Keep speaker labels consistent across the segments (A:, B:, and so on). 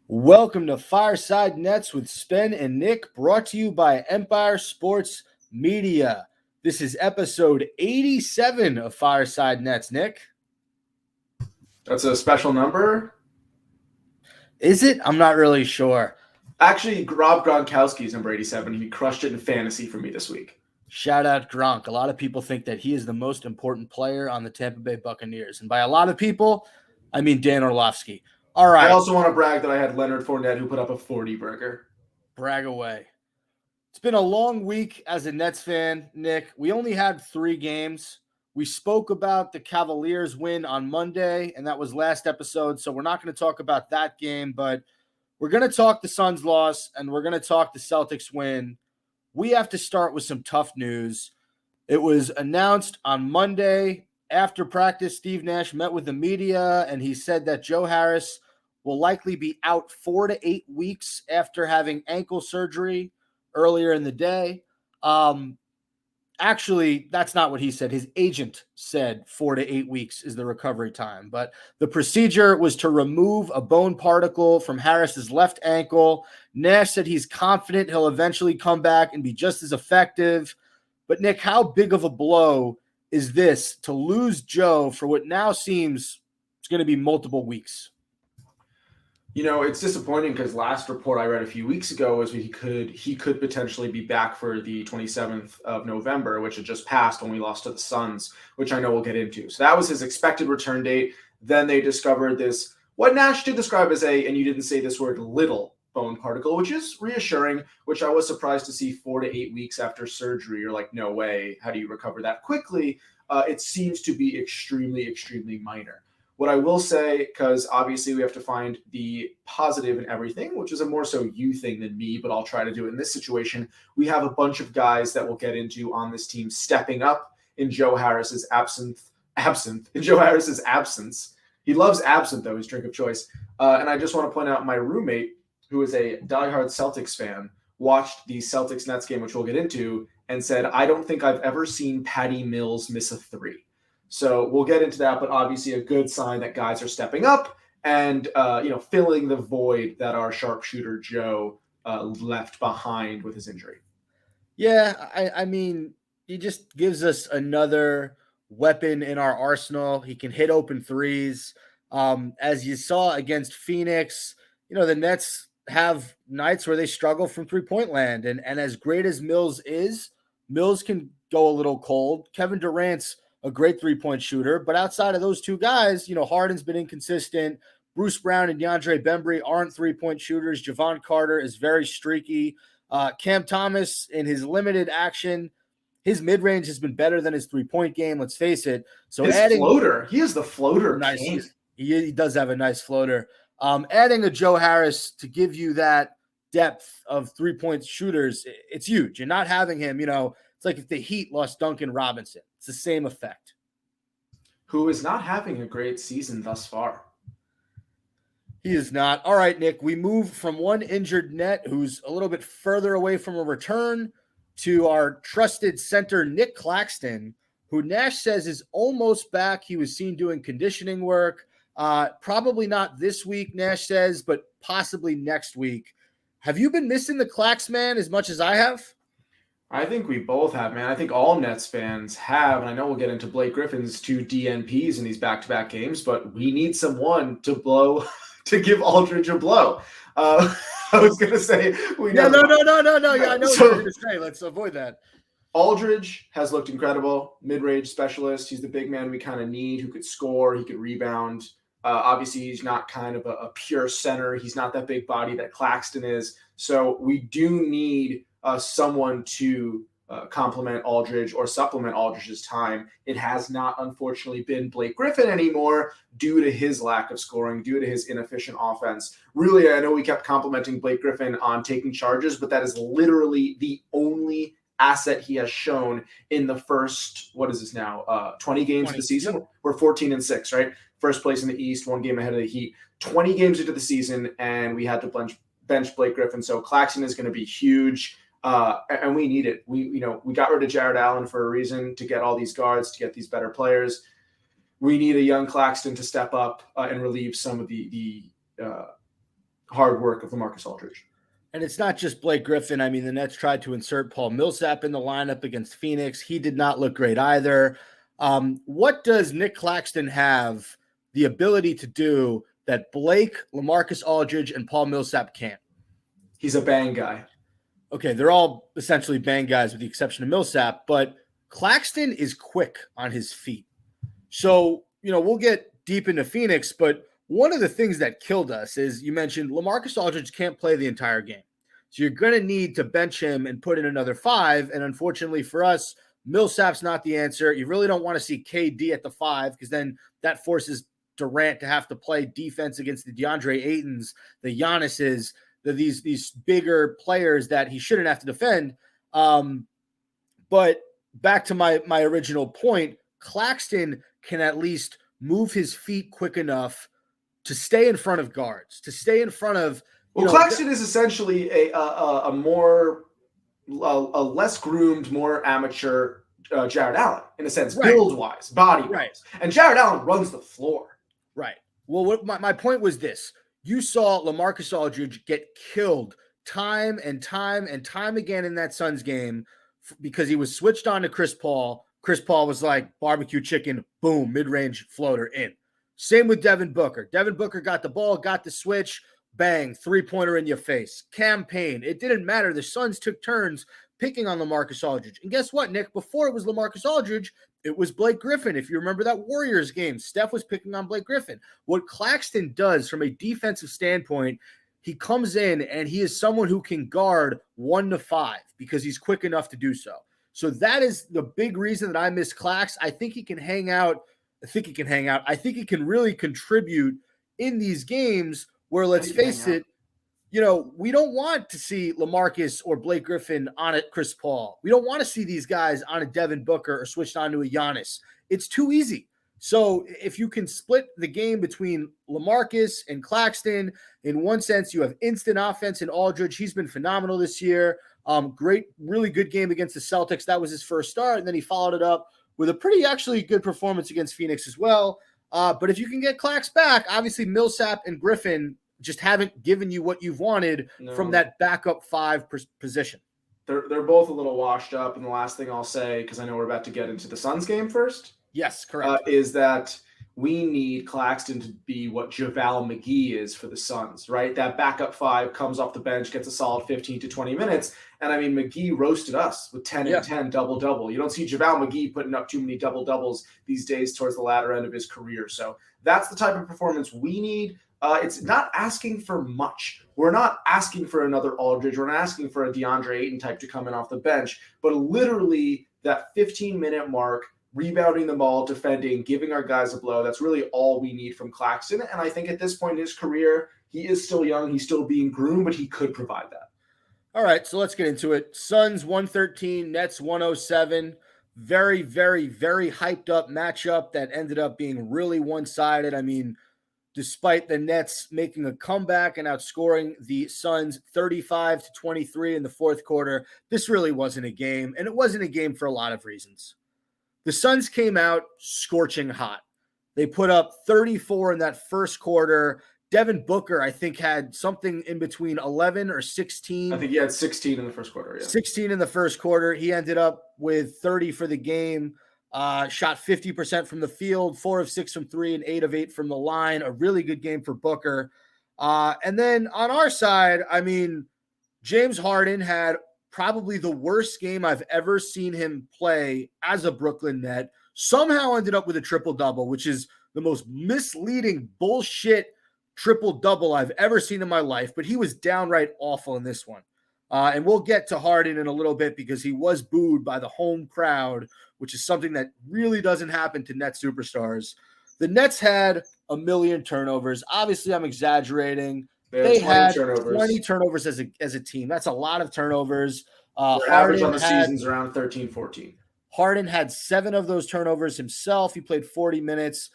A: Welcome to Fireside Nets with Spen and Nick, brought to you by Empire Sports Media. This is episode 87 of Fireside Nets, Nick.
B: That's a special number?
A: Is it? I'm not really sure.
B: Actually, Rob Gronkowski's number 87. He crushed it in fantasy for me this week.
A: Shout out Gronk. A lot of people think that he is the most important player on the Tampa Bay Buccaneers. And by a lot of people, I mean Dan Orlovsky. All right.
B: I also want to brag that I had Leonard Fournette, who put up a 40 burger.
A: Brag away. It's been a long week as a Nets fan, Nick. We only had 3 games. We spoke about the Cavaliers win on Monday, and that was last episode, so we're not going to talk about that game, but we're going to talk the Suns loss, and we're going to talk the Celtics win. We have to start with some tough news. It was announced on Monday after practice. Steve Nash met with the media, and he said that Joe Harris will likely be out 4 to 8 weeks after having ankle surgery earlier in the day. Actually, that's not what he said. His agent said 4 to 8 weeks is the recovery time. But the procedure was to remove a bone particle from Harris's left ankle. Nash said he's confident he'll eventually come back and be just as effective. But, Nick, how big of a blow is this to lose Joe for what now seems it's going to be multiple weeks?
B: You know, it's disappointing because last report I read a few weeks ago was he could potentially be back for the 27th of November, which had just passed when we lost to the Suns, which I know we'll get into. So that was his expected return date. Then they discovered this, what Nash did describe as and you didn't say this word, little bone particle, which is reassuring, which I was surprised to see 4 to 8 weeks after surgery. You're like, no way. How do you recover that quickly? It seems to be extremely, extremely minor. What I will say, because obviously we have to find the positive in everything, which is a more so you thing than me, but I'll try to do it in this situation. We have a bunch of guys that we'll get into on this team stepping up in Joe Harris's absence. He loves absinthe, though, his drink of choice. And I just want to point out my roommate, who is a diehard Celtics fan, watched the Celtics-Nets game, which we'll get into, and said, I don't think I've ever seen Patty Mills miss a 3. So we'll get into that, but obviously a good sign that guys are stepping up and, filling the void that our sharpshooter Joe left behind with his injury.
A: Yeah, I mean, he just gives us another weapon in our arsenal. He can hit open threes. As you saw against Phoenix, the Nets have nights where they struggle from three-point land. And as great as Mills is, Mills can go a little cold. Kevin Durant's a great three-point shooter, but outside of those two guys, Harden's been inconsistent. Bruce Brown and Deandre Bembry aren't three-point shooters. Javon Carter is very streaky. Cam Thomas, in his limited action, his mid-range has been better than his three-point game, let's face it. So
B: his floater, he is the floater.
A: Nice. He does have a nice floater. Adding a Joe Harris to give you that depth of three-point shooters, it's huge. And not having him, it's like if the Heat lost Duncan Robinson. It's the same effect.
B: Who is not having a great season thus far.
A: He is not. All right, Nick, we move from one injured Net who's a little bit further away from a return to our trusted center, Nick Claxton, who Nash says is almost back. He was seen doing conditioning work. Probably not this week, Nash says, but possibly next week. Have you been missing the Clax man as much as I have?
B: I think we both have, man. I think all Nets fans have, and I know we'll get into Blake Griffin's 2 DNPs in these back-to-back games, but we need someone to give Aldridge a blow. I was going to say we
A: No. Yeah, I know what you're going to say. Let's avoid that.
B: Aldridge has looked incredible. Mid-range specialist. He's the big man we kind of need who could score. He could rebound. Obviously, he's not kind of a pure center. He's not that big body that Claxton is. So we do need someone to complement Aldridge or supplement Aldridge's time. It has not, unfortunately, been Blake Griffin anymore due to his lack of scoring, due to his inefficient offense. Really, I know we kept complimenting Blake Griffin on taking charges, but that is literally the only asset he has shown in the first, 20 games of the season? Yep. We're 14-6, right? First place in the East, 1 game ahead of the Heat. 20 games into the season, and we had to bench Blake Griffin. So Claxton is going to be huge. And we need it. We got rid of Jared Allen for a reason, to get all these guards, to get these better players. We need a young Claxton to step up and relieve some of the hard work of Lamarcus Aldridge.
A: And it's not just Blake Griffin. I mean, the Nets tried to insert Paul Millsap in the lineup against Phoenix. He did not look great either. What does Nick Claxton have the ability to do that Blake, Lamarcus Aldridge, and Paul Millsap can't?
B: He's a bang guy.
A: Okay, they're all essentially bang guys with the exception of Millsap, but Claxton is quick on his feet. So, we'll get deep into Phoenix, but one of the things that killed us is you mentioned Lamarcus Aldridge can't play the entire game. So you're going to need to bench him and put in another 5. And unfortunately for us, Millsap's not the answer. You really don't want to see KD at the 5 because then that forces Durant to have to play defense against the DeAndre Aytons, the Giannis's, these bigger players that he shouldn't have to defend. But back to my original point, Claxton can at least move his feet quick enough to stay in front of guards, to stay in front of.
B: Claxton is essentially a less groomed, more amateur Jared Allen in a sense, right. Build-wise, body-wise. Right. And Jared Allen runs the floor.
A: Right. Well, my point was this. You saw Lamarcus Aldridge get killed time and time again in that Suns game because he was switched on to Chris Paul. Chris Paul was like barbecue chicken, boom, mid-range floater in. Same with Devin Booker. Devin Booker got the ball, got the switch, bang, three-pointer in your face. Campaign. It didn't matter. The Suns took turns picking on Lamarcus Aldridge. And guess what, Nick? Before it was Lamarcus Aldridge, it was Blake Griffin. If you remember that Warriors game, Steph was picking on Blake Griffin. What Claxton does from a defensive standpoint, he comes in and he is someone who can guard 1 to 5 because he's quick enough to do so. So that is the big reason that I miss Clax. I think he can hang out. I think he can really contribute in these games where, let's face it, we don't want to see Lamarcus or Blake Griffin on a Chris Paul. We don't want to see these guys on a Devin Booker or switched on to a Giannis. It's too easy. So if you can split the game between Lamarcus and Claxton, in one sense, you have instant offense in Aldridge. He's been phenomenal this year. Great, really good game against the Celtics. That was his first start, and then he followed it up with a pretty actually good performance against Phoenix as well. But if you can get Clax back, obviously Millsap and Griffin just haven't given you what you've wanted from that backup 5 position.
B: They're both a little washed up. And the last thing I'll say, because I know we're about to get into the Suns game first.
A: Yes, correct.
B: Is that we need Claxton to be what JaVale McGee is for the Suns, right? That backup 5 comes off the bench, gets a solid 15 to 20 minutes. And I mean, McGee roasted us with 10 and 10 double-double. You don't see JaVale McGee putting up too many double-doubles these days towards the latter end of his career. So that's the type of performance we need. It's not asking for much. We're not asking for another Aldridge. We're not asking for a DeAndre Ayton type to come in off the bench, but literally that 15-minute mark, rebounding the ball, defending, giving our guys a blow. That's really all we need from Claxton. And I think at this point in his career, he is still young. He's still being groomed, but he could provide that.
A: All right, so let's get into it. Suns 113, Nets 107. Very, very, very hyped up matchup that ended up being really one-sided. I mean, despite the Nets making a comeback and outscoring the Suns 35-23 in the fourth quarter, this really wasn't a game, and it wasn't a game for a lot of reasons. The Suns came out scorching hot. They put up 34 in that first quarter. Devin Booker, I think, had something in between 11 or 16.
B: I think he had 16 in the first quarter. Yeah.
A: 16 in the first quarter. He ended up with 30 for the game. Shot 50% from the field, 4 of 6 from 3, and 8 of 8 from the line. A really good game for Booker. And then on our side, I mean, James Harden had probably the worst game I've ever seen him play as a Brooklyn Net. Somehow ended up with a triple-double, which is the most misleading bullshit triple-double I've ever seen in my life. But he was downright awful in this one. And we'll get to Harden in a little bit because he was booed by the home crowd, which is something that really doesn't happen to Nets superstars. The Nets had a million turnovers. Obviously, I'm exaggerating. They had 20 turnovers as a team. That's a lot of turnovers.
B: Their average on the season's around 13, 14.
A: Harden had 7 of those turnovers himself. He played 40 minutes.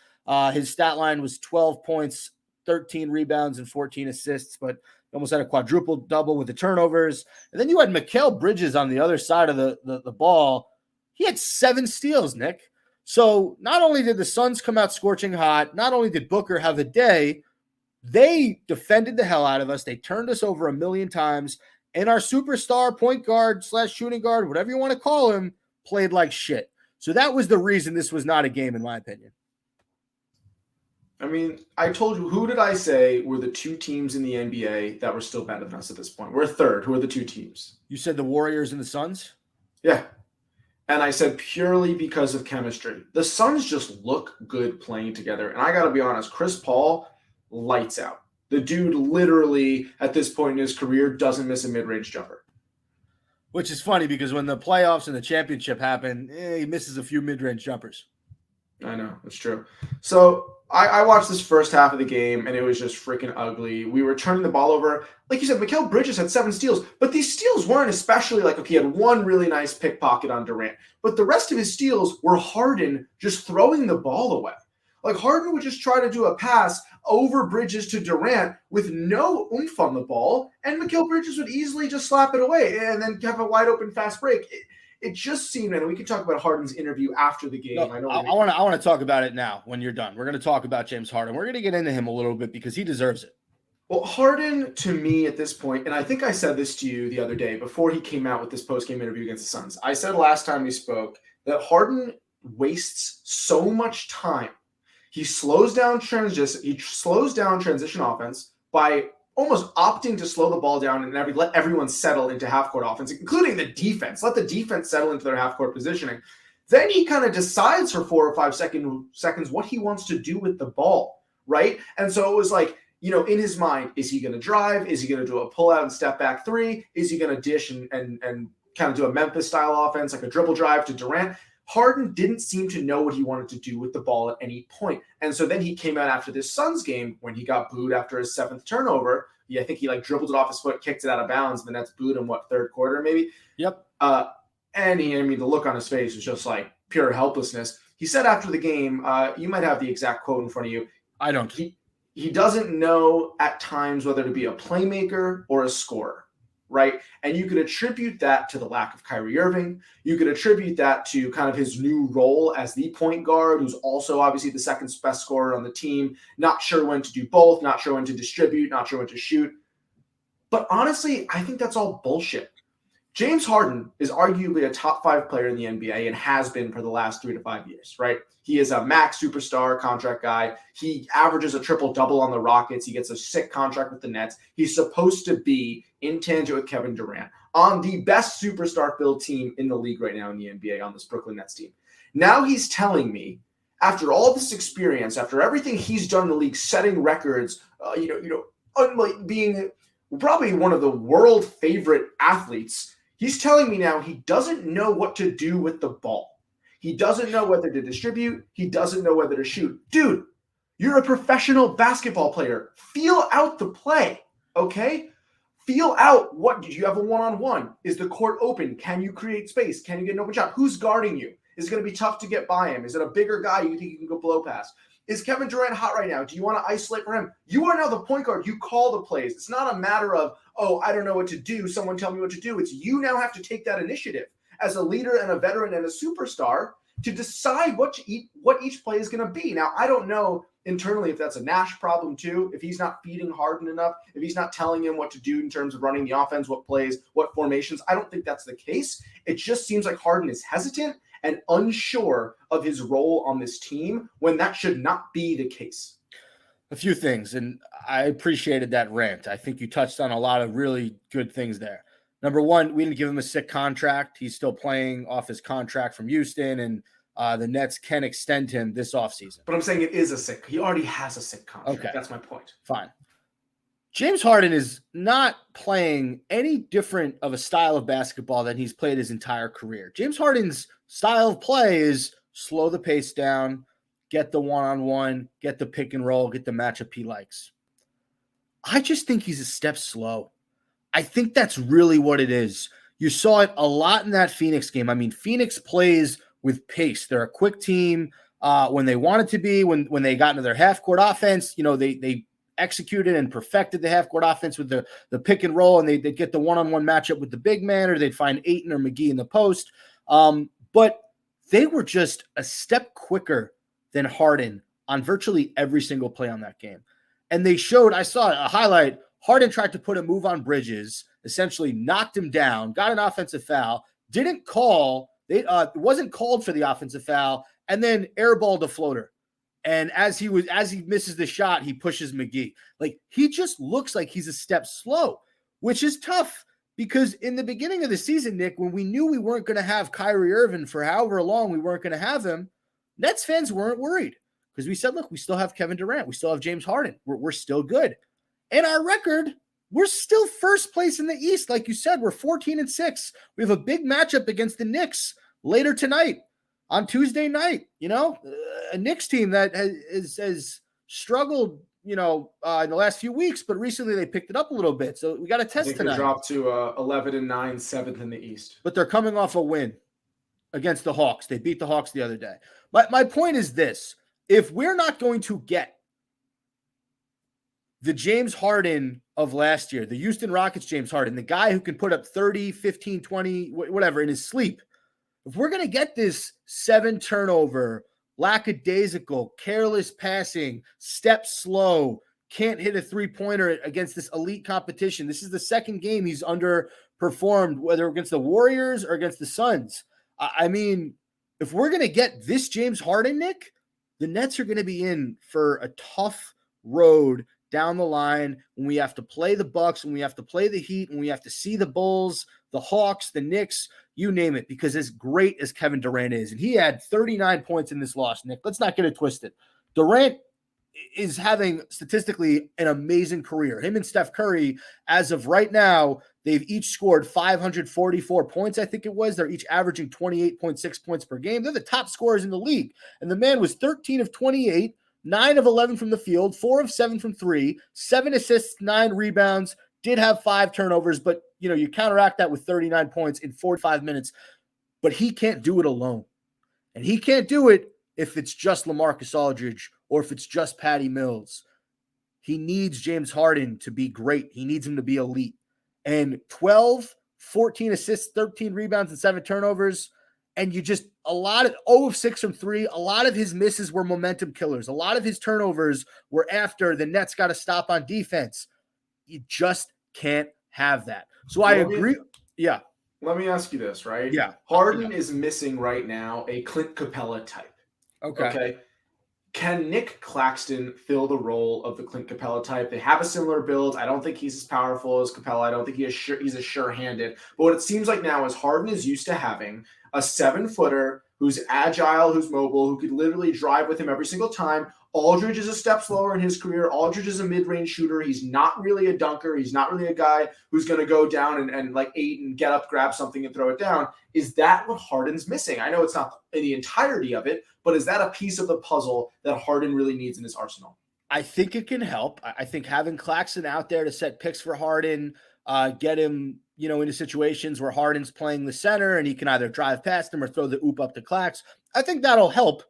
A: His stat line was 12 points, 13 rebounds, and 14 assists, but almost had a quadruple double with the turnovers. And then you had Mikal Bridges on the other side of the ball. He had 7 steals, Nick. So not only did the Suns come out scorching hot, not only did Booker have a day, They defended the hell out of us. They turned us over a million times. And our superstar point guard / shooting guard, whatever you want to call him, played like shit. So that was the reason this was not a game, in my opinion.
B: I mean, I told you, who did I say were the two teams in the NBA that were still better than us at this point? We're third. Who are the two teams?
A: You said the Warriors and the Suns?
B: Yeah. And I said purely because of chemistry. The Suns just look good playing together. And I got to be honest, Chris Paul, lights out. The dude literally, at this point in his career, doesn't miss a mid-range jumper.
A: Which is funny because when the playoffs and the championship happen, he misses a few mid-range jumpers.
B: I know, it's true. So I watched this first half of the game, and it was just freaking ugly. We were turning the ball over. Like you said, Mikal Bridges had 7 steals, but these steals weren't especially like, okay, he had one really nice pickpocket on Durant, but the rest of his steals were Harden just throwing the ball away. Like Harden would just try to do a pass over Bridges to Durant with no oomph on the ball, and Mikal Bridges would easily just slap it away and then have a wide open fast break. It just seemed, and we can talk about Harden's interview after the game.
A: No, I want to talk about it now when you're done. We're going to talk about James Harden. We're going to get into him a little bit because he deserves it.
B: Well, Harden, to me at this point, and I think I said this to you the other day before he came out with this post-game interview against the Suns. I said last time we spoke that Harden wastes so much time. He slows down transition offense by almost opting to slow the ball down and let everyone settle into half-court offense, including the defense. Let the defense settle into their half-court positioning. Then he kind of decides for 4 or 5 seconds what he wants to do with the ball, right? And so it was like, you know, in his mind, is he going to drive? Is he going to do a pull-out and step-back three? Is he going to dish and kind of do a Memphis-style offense, like a dribble drive to Durant? Harden didn't seem to know what he wanted to do with the ball at any point. And so then he came out after this Suns game when he got booed after his 7th turnover. I think he dribbled it off his foot, kicked it out of bounds, and the Nets booed him, third quarter maybe?
A: Yep.
B: And the look on his face was just like pure helplessness. He said after the game, you might have the exact quote in front of you.
A: I don't.
B: He doesn't know at times whether to be a playmaker or a scorer. Right. And you could attribute that to the lack of Kyrie Irving. You could attribute that to kind of his new role as the point guard, who's also obviously the second best scorer on the team. Not sure when to do both, not sure when to distribute, not sure when to shoot. But honestly, I think that's all bullshit. James Harden is arguably a top 5 player in the NBA and has been for the last 3 to 5 years, right? He is a max superstar contract guy. He averages a triple-double on the Rockets. He gets a sick contract with the Nets. He's supposed to be in tangent with Kevin Durant on the best superstar build team in the league right now in the NBA on this Brooklyn Nets team. Now he's telling me, after all this experience, after everything he's done in the league, setting records, unlike being probably one of the world favorite athletes, he's telling me now he doesn't know what to do with the ball. He doesn't know whether to distribute. He doesn't know whether to shoot. Dude, you're a professional basketball player. Feel out the play, okay? Feel out what did you have a one-on-one? Is the court open? Can you create space? Can you get an open shot? Who's guarding you? Is it going to be tough to get by him? Is it a bigger guy you think you can go blow past? Is Kevin Durant hot right now? Do you want to isolate for him? You are now the point guard. You call the plays. It's not a matter of, oh, I don't know what to do. Someone tell me what to do. It's you now have to take that initiative as a leader and a veteran and a superstar to decide what each play is going to be. Now, I don't know internally if that's a Nash problem too, if he's not feeding Harden enough, if he's not telling him what to do in terms of running the offense, what plays, what formations. I don't think that's the case. It just seems like Harden is hesitant and unsure of his role on this team when that should not be the case.
A: A few things, and I appreciated that rant. I think you touched on a lot of really good things there. Number one, we didn't give him a sick contract. He's still playing off his contract from Houston, and the Nets can extend him this offseason.
B: But I'm saying it is a sick. He already has a sick contract.
A: Okay.
B: That's my point.
A: Fine. James Harden is not playing any different of a style of basketball than he's played his entire career. James Harden's style of play is slow the pace down, get the one-on-one, get the pick and roll, get the matchup he likes. I just think he's a step slow. I think that's really what it is. You saw it a lot in that Phoenix game. I mean, Phoenix plays with pace. They're a quick team when they wanted to be, when they got into their half-court offense. You know, they executed and perfected the half-court offense with the pick and roll, and they'd get the one-on-one matchup with the big man, or they'd find Ayton or McGee in the post. But they were just a step quicker than Harden on virtually every single play on that game. And they showed, I saw a highlight, Harden tried to put a move on Bridges, essentially knocked him down, got an offensive foul, didn't call, it wasn't called for the offensive foul, and then airballed a floater. And as he misses the shot, he pushes McGee. Like, he just looks like he's a step slow, which is tough because in the beginning of the season, Nick, when we knew we weren't going to have Kyrie Irving for however long we weren't going to have him, Nets fans weren't worried because we said, look, we still have Kevin Durant. We still have James Harden. We're still good. And our record, we're still first place in the East. Like you said, we're 14-6. We have a big matchup against the Knicks later tonight on Tuesday night. A Knicks team that has struggled, in the last few weeks, but recently they picked it up a little bit. So we got a test tonight.
B: They dropped to 11-9, 7th in the East.
A: But they're coming off a win against the Hawks. They beat the Hawks the other day. My point is this. If we're not going to get the James Harden of last year, the Houston Rockets James Harden, the guy who can put up 30, 15, 20, whatever in his sleep, if we're going to get this 7 turnover, lackadaisical, careless passing, step slow, can't hit a three-pointer against this elite competition, this is the second game he's underperformed, whether against the Warriors or against the Suns. I mean, if we're going to get this James Harden, Nick, the Nets are going to be in for a tough road down the line when we have to play the Bucks, when we have to play the Heat, when we have to see the Bulls, the Hawks, the Knicks, you name it, because as great as Kevin Durant is, and he had 39 points in this loss, Nick, let's not get it twisted. Durant is having statistically an amazing career. Him and Steph Curry, as of right now, they've each scored 544 points, I think it was. They're each averaging 28.6 points per game. They're the top scorers in the league. And the man was 13 of 28, 9 of 11 from the field, 4 of 7 from 3, 7 assists, 9 rebounds, did have 5 turnovers, but you counteract that with 39 points in 45 minutes. But he can't do it alone. And he can't do it if it's just Lamarcus Aldridge or if it's just Patty Mills. He needs James Harden to be great. He needs him to be elite. And 12, 14 assists, 13 rebounds, and 7 turnovers. And a lot of 0 of 6 from 3. A lot of his misses were momentum killers. A lot of his turnovers were after the Nets got to stop on defense. You just can't have that. So I agree. Yeah.
B: Let me ask you this, right?
A: Yeah.
B: Harden is missing right now a Clint Capella type. Okay. Can Nick Claxton fill the role of the Clint Capella type? They have a similar build. I don't think he's as powerful as Capella. I don't think he's as sure-handed. But what it seems like now is Harden is used to having a 7-footer who's agile, who's mobile, who could literally drive with him every single time. Aldridge is a step slower in his career. Aldridge is a mid-range shooter. He's not really a dunker. He's not really a guy who's going to go down and like 8 and get up, grab something and throw it down. Is that what Harden's missing? I know it's not in the entirety of it, but is that a piece of the puzzle that Harden really needs in his arsenal?
A: I think it can help. I think having Claxton out there to set picks for Harden, get him, into situations where Harden's playing the center and he can either drive past him or throw the oop up to Clax. I think that'll help.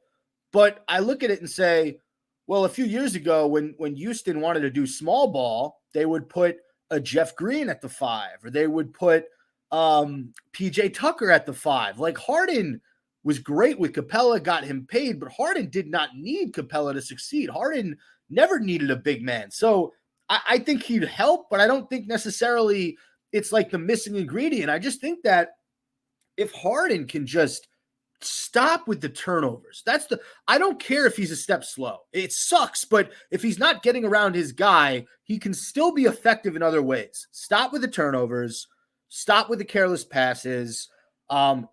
A: But I look at it and say, well, a few years ago when Houston wanted to do small ball, they would put a Jeff Green at the 5, or they would put PJ Tucker at the 5. Like, Harden was great with Capella, got him paid, but Harden did not need Capella to succeed. Harden never needed a big man. So I think he'd help, but I don't think necessarily it's like the missing ingredient. I just think that if Harden can just stop with the turnovers, I don't care if he's a step slow. It sucks, but if he's not getting around his guy, he can still be effective in other ways. Stop with the turnovers, stop with the careless passes,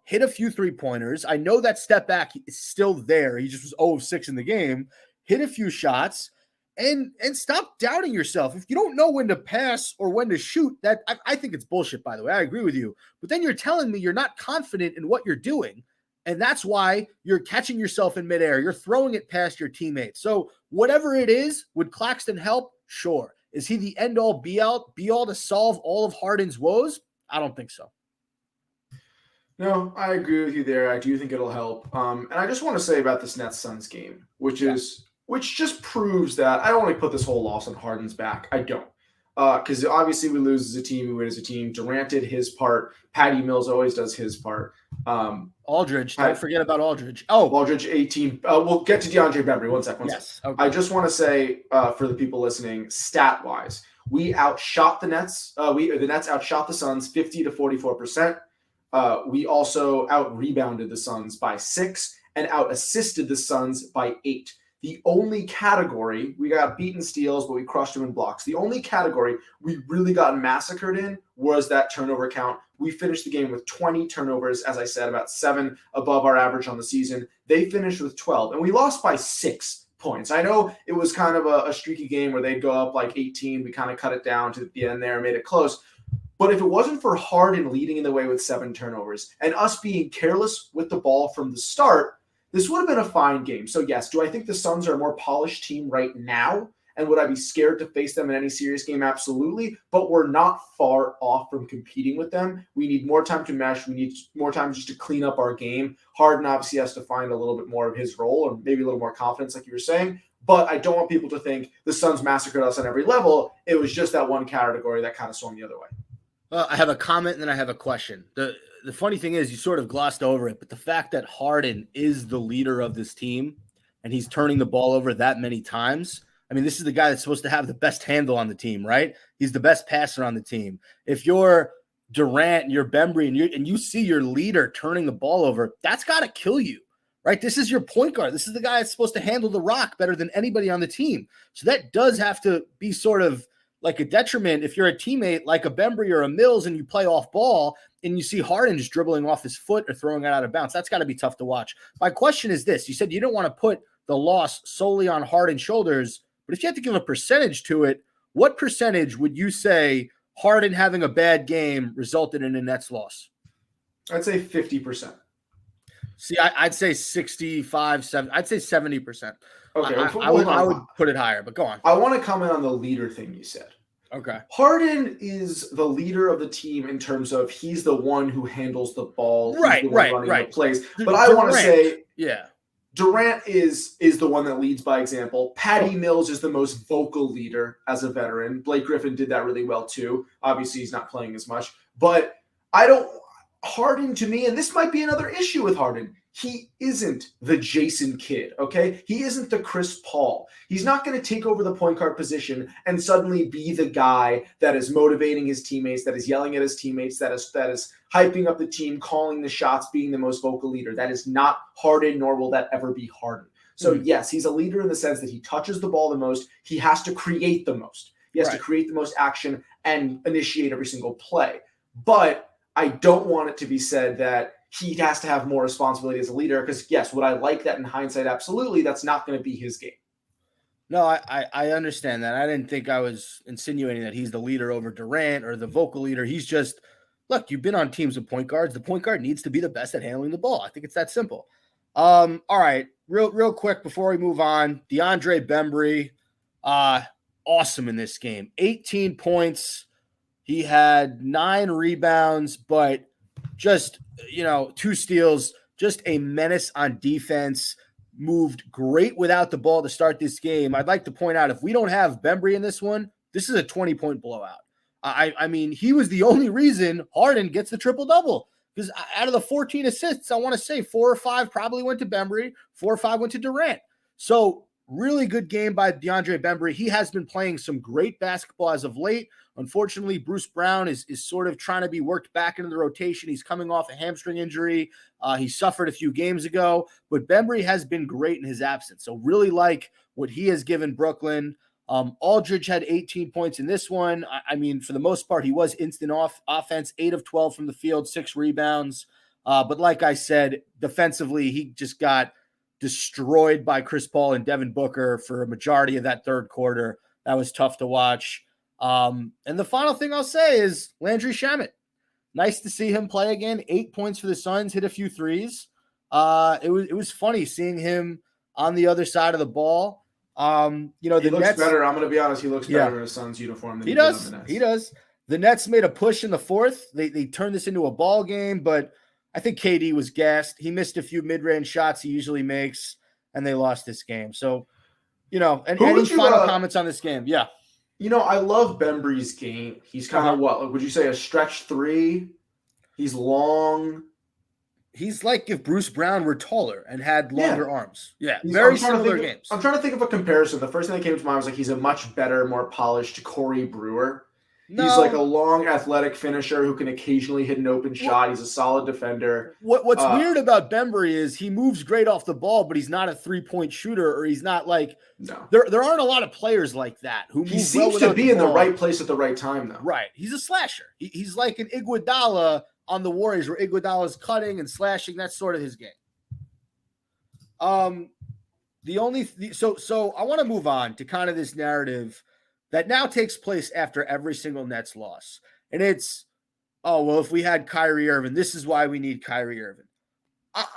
A: hit a few 3-pointers. I know that step back is still there. He just was 0 of 6 in the game. Hit a few shots and stop doubting yourself. If you don't know when to pass or when to shoot, that I think it's bullshit, by the way. I agree with you. But then you're telling me you're not confident in what you're doing. And that's why you're catching yourself in midair. You're throwing it past your teammates. So whatever it is, would Claxton help? Sure. Is he the end-all, be-all to solve all of Harden's woes? I don't think so.
B: No, I agree with you there. I do think it'll help. And I just want to say about this Nets Suns game, which just proves that I don't want to put this whole loss on Harden's back. I don't. because obviously we lose as a team, we win as a team. Durant did his part. Patty Mills always does his part.
A: Aldridge, don't forget about Aldridge. Oh,
B: Aldridge 18. We'll get to Deandre Bembry. One sec.
A: Okay.
B: I just want to say for the people listening, stat wise, we outshot the Nets. The Nets outshot the Suns 50 to 44%. We also out rebounded the Suns by 6 and out assisted the Suns by 8. The only category, we got beaten steals, but we crushed them in blocks. The only category we really got massacred in was that turnover count. We finished the game with 20 turnovers, as I said, about 7 above our average on the season. They finished with 12, and we lost by 6 points. I know it was kind of a streaky game where they'd go up like 18. We kind of cut it down to the end there and made it close. But if it wasn't for Harden leading in the way with 7 turnovers and us being careless with the ball from the start, this would have been a fine game. So yes, do I think the Suns are a more polished team right now? And would I be scared to face them in any serious game? Absolutely. But we're not far off from competing with them. We need more time to mesh. We need more time just to clean up our game. Harden obviously has to find a little bit more of his role or maybe a little more confidence, like you were saying. But I don't want people to think the Suns massacred us on every level. It was just that one category that kind of swung the other way.
A: I have a comment and then I have a question. The funny thing is you sort of glossed over it, but the fact that Harden is the leader of this team and he's turning the ball over that many times. I mean, this is the guy that's supposed to have the best handle on the team, right? He's the best passer on the team. If you're Durant and you're Bembry and you see your leader turning the ball over, that's got to kill you, right? This is your point guard. This is the guy that's supposed to handle the rock better than anybody on the team. So that does have to be sort of like a detriment if you're a teammate like a Bembry or a Mills and you play off ball and you see Harden just dribbling off his foot or throwing it out of bounds. That's got to be tough to watch. My question is this. You said you don't want to put the loss solely on Harden's shoulders, but if you had to give a percentage to it, what percentage would you say Harden having a bad game resulted in a Nets loss?
B: I'd say 50%.
A: See, I'd say 65, 70. I'd say 70%.
B: Okay,
A: I would put it higher, but go on.
B: I want to comment on the leader thing you said.
A: Okay.
B: Harden is the leader of the team in terms of he's the one who handles the ball.
A: Right.
B: The plays. But I want to say,
A: yeah,
B: Durant is the one that leads by example. Patty Mills is the most vocal leader as a veteran. Blake Griffin did that really well too. Obviously, he's not playing as much. But Harden to me, and this might be another issue with Harden, he isn't the Jason Kidd, okay? He isn't the Chris Paul. He's not going to take over the point guard position and suddenly be the guy that is motivating his teammates, that is yelling at his teammates, that is hyping up the team, calling the shots, being the most vocal leader. That is not Harden, nor will that ever be Harden. So yes, he's a leader in the sense that he touches the ball the most. He has to create the most. He has to create the most action and initiate every single play. But I don't want it to be said that he has to have more responsibility as a leader because, yes, would I like that in hindsight? Absolutely. That's not going to be his game.
A: No, I understand that. I didn't think I was insinuating that he's the leader over Durant or the vocal leader. He's just, look, you've been on teams with point guards. The point guard needs to be the best at handling the ball. I think it's that simple. All right, real quick before we move on, Deandre Bembry, awesome in this game. 18 points. He had 9 rebounds, but just, 2 steals, just a menace on defense, moved great without the ball to start this game. I'd like to point out, if we don't have Bembry in this one, this is a 20-point blowout. I mean, he was the only reason Harden gets the triple-double because out of the 14 assists, I want to say 4 or 5 probably went to Bembry, 4 or 5 went to Durant. So really good game by Deandre Bembry. He has been playing some great basketball as of late. Unfortunately, Bruce Brown is sort of trying to be worked back into the rotation. He's coming off a hamstring injury. He suffered a few games ago, but Bembry has been great in his absence. So really like what he has given Brooklyn. Aldridge had 18 points in this one. I mean, for the most part, he was instant offense, 8 of 12 from the field, 6 rebounds. But like I said, defensively, he just got destroyed by Chris Paul and Devin Booker for a majority of that third quarter. That was tough to watch. And the final thing I'll say is Landry Shamit. Nice to see him play again. 8 points for the Suns, hit a few threes. It was funny seeing him on the other side of the ball. The
B: looks
A: Nets
B: better. I'm going to be honest. He looks better in a Suns uniform than
A: he does. He does. The Nets made a push in the fourth. They turned this into a ball game, but I think KD was gassed. He missed a few mid-range shots he usually makes, and they lost this game. So, any final comments on this game? Yeah.
B: I love Bembry's game. He's kind of what would you say, a stretch 3? He's long.
A: He's like if Bruce Brown were taller and had longer arms. Yeah,
B: I'm
A: very
B: trying to
A: similar
B: think
A: games.
B: I'm trying to think of a comparison. The first thing that came to mind was like he's a much better, more polished Corey Brewer. He's like a long, athletic finisher who can occasionally hit an open shot. He's a solid defender.
A: What's weird about Bembry is he moves great off the ball, but he's not a 3-point shooter, or he's not like there aren't a lot of players like that who
B: he seems to be in the right place at the right time, though.
A: Right, he's a slasher. He's like an Iguodala on the Warriors, where Iguodala's cutting and slashing. That's sort of his game. So I want to move on to kind of this narrative that now takes place after every single Nets loss. And it's, oh, well, if we had Kyrie Irving, this is why we need Kyrie Irving.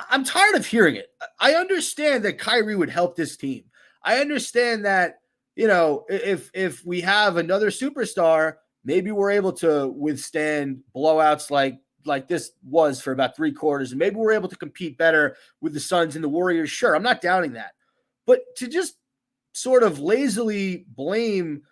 A: I'm tired of hearing it. I understand that Kyrie would help this team. I understand that, if we have another superstar, maybe we're able to withstand blowouts like this was for about 3 quarters. And maybe we're able to compete better with the Suns and the Warriors. Sure, I'm not doubting that. But to just sort of lazily blame